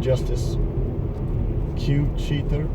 Justice. Cute cheater.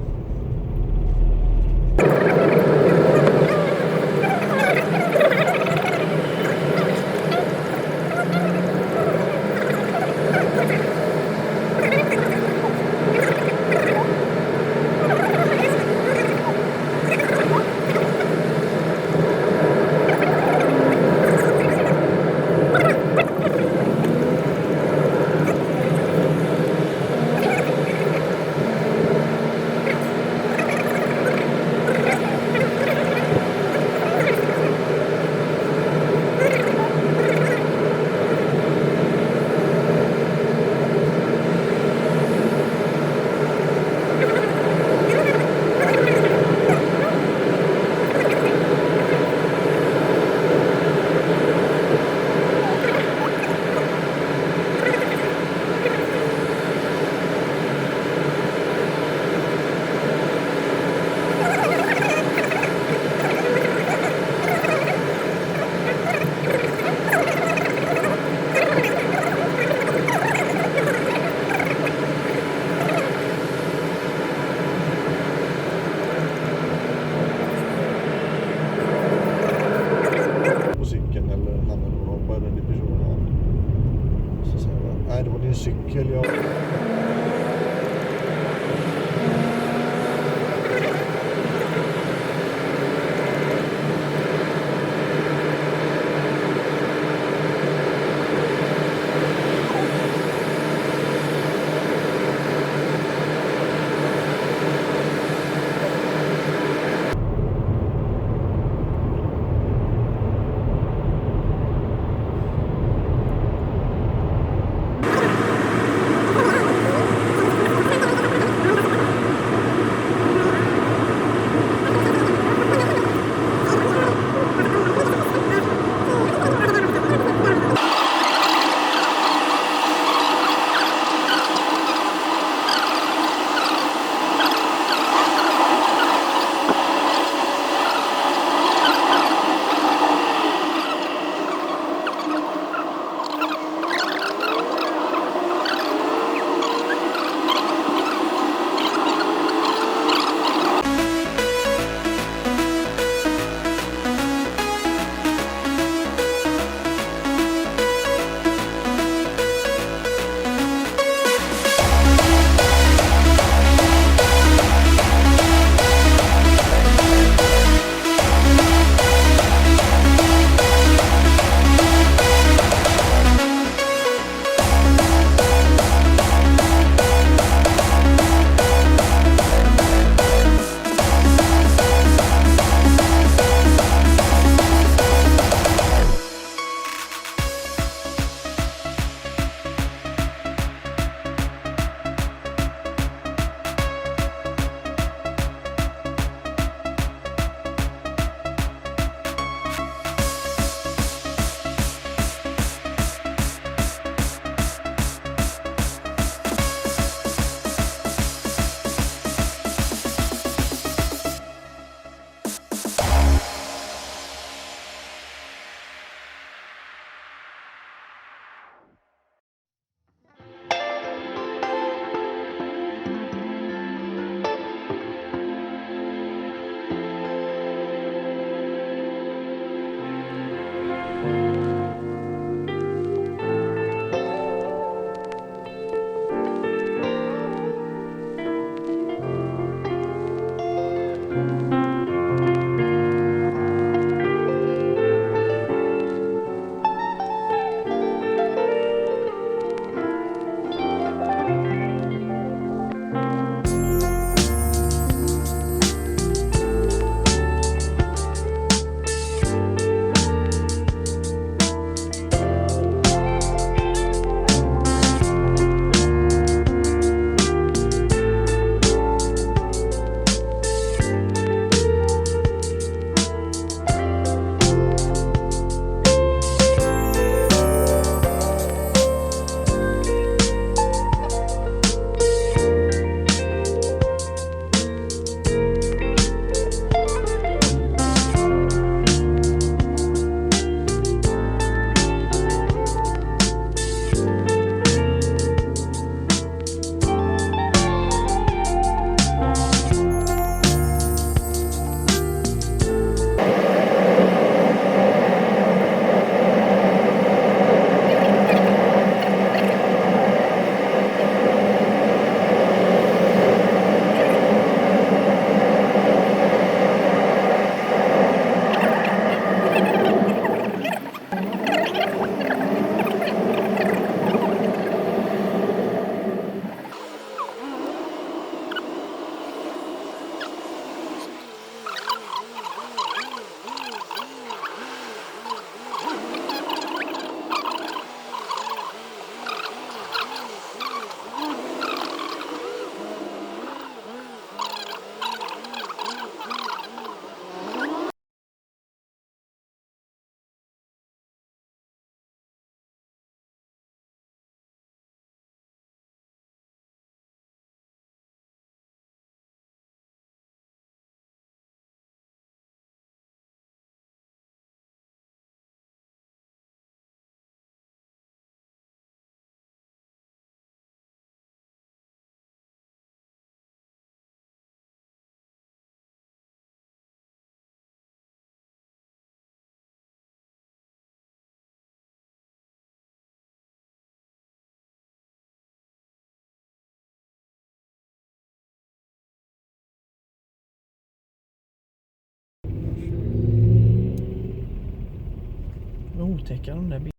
otäcka de där bilderna.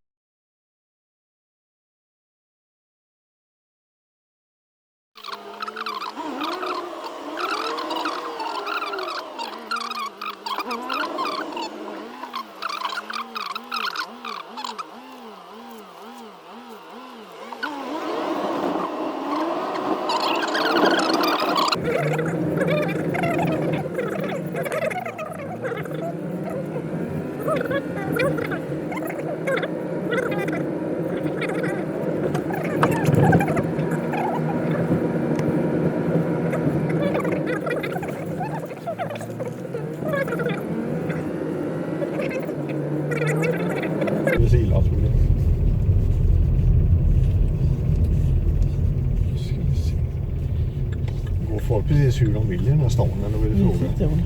Går folk precis hur de vill i den här stan, eller vad är det frågan?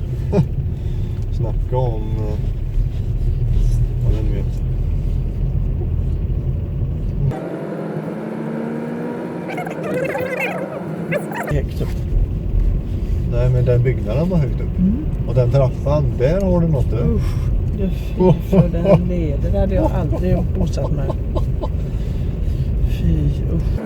Snacka om vad den vet. Högt upp. Nej, men den byggnaden var högt upp. Och den trappan, där har du något där. Usch, det för den leder hade jag aldrig bosatt mig. Fy, usch.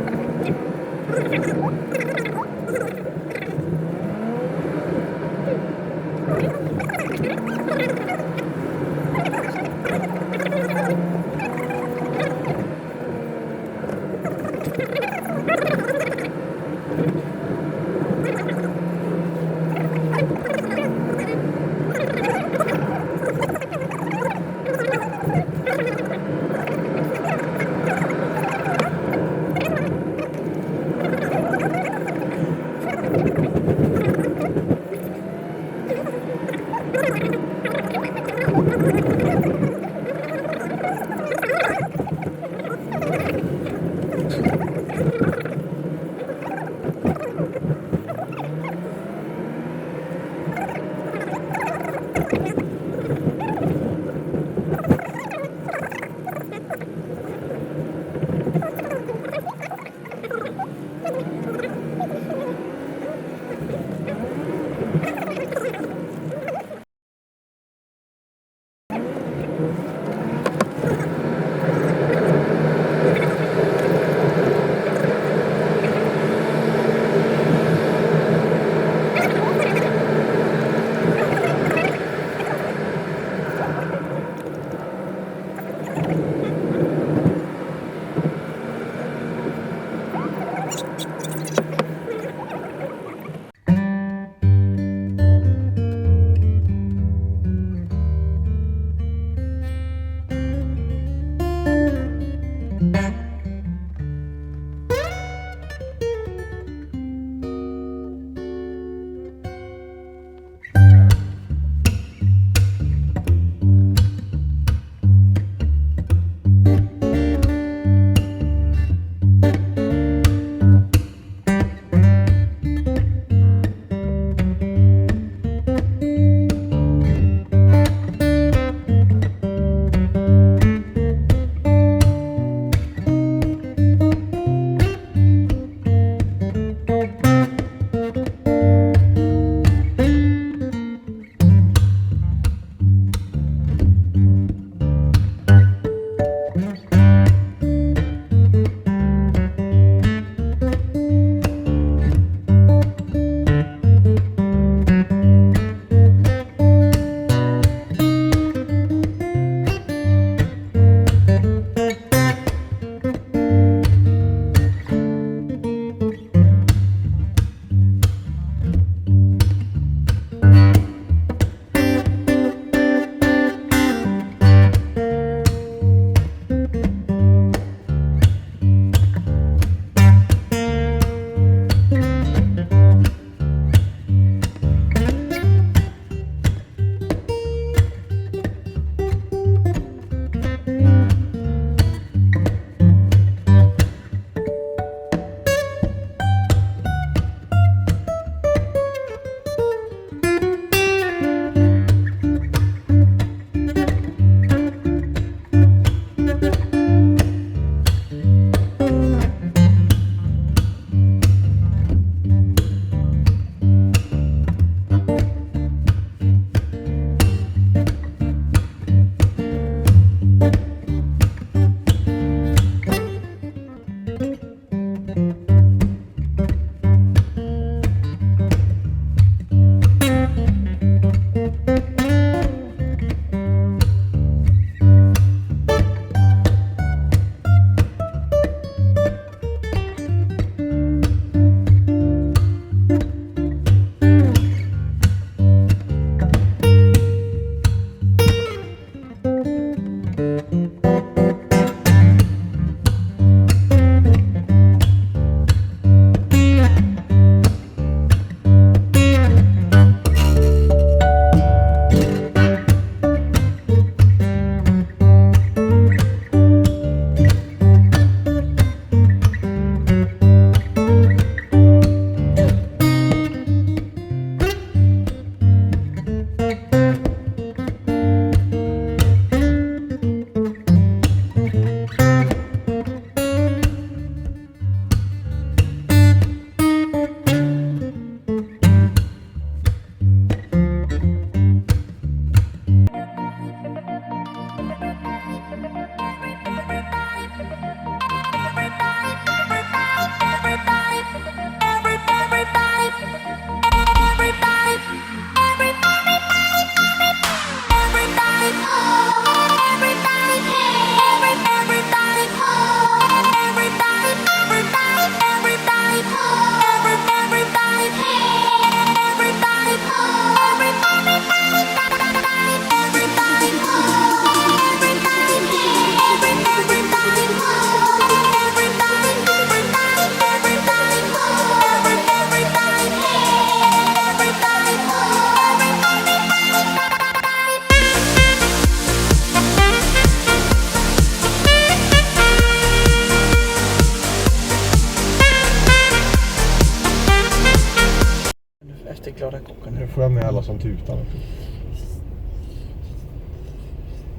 efter glada kocken. Nu får jag med alla som tutar.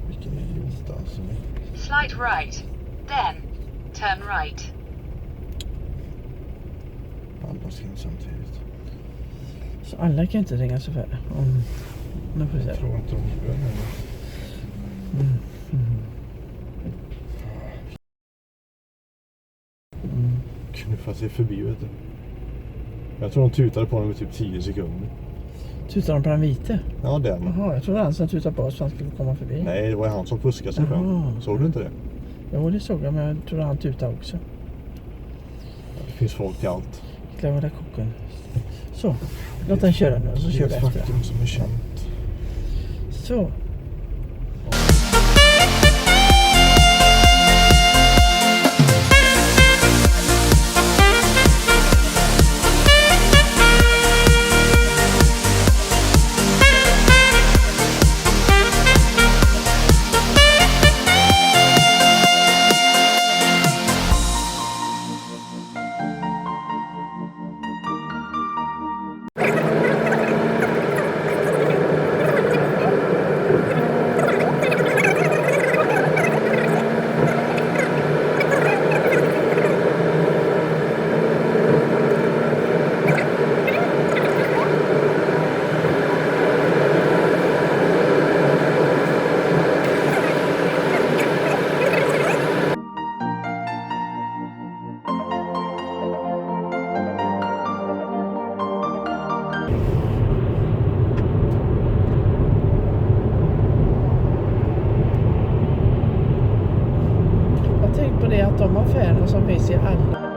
Vilken idiot alltså. Slight right, then turn right. Alla ska in samtidigt. Så alla kan inte ringa så färre. Nu får vi se. Jag tror inte de gör det. Knuffa sig förbi, vet du. Jag tror de tutade på honom i typ 10 sekunder. Tutar de på den vite? Ja, den. Jaha, jag trodde han som tutade på oss så han skulle komma förbi. Nej, det var han som fuskade sig fram. Såg du inte det? Jo, det såg jag, men jag trodde han tutade också. Det finns folk till allt. Glada kocken. Så, låt den köra nu och så kör vi efter. Det är ett faktum som är känt. Så. Tänk på det att de affärerna som finns i alla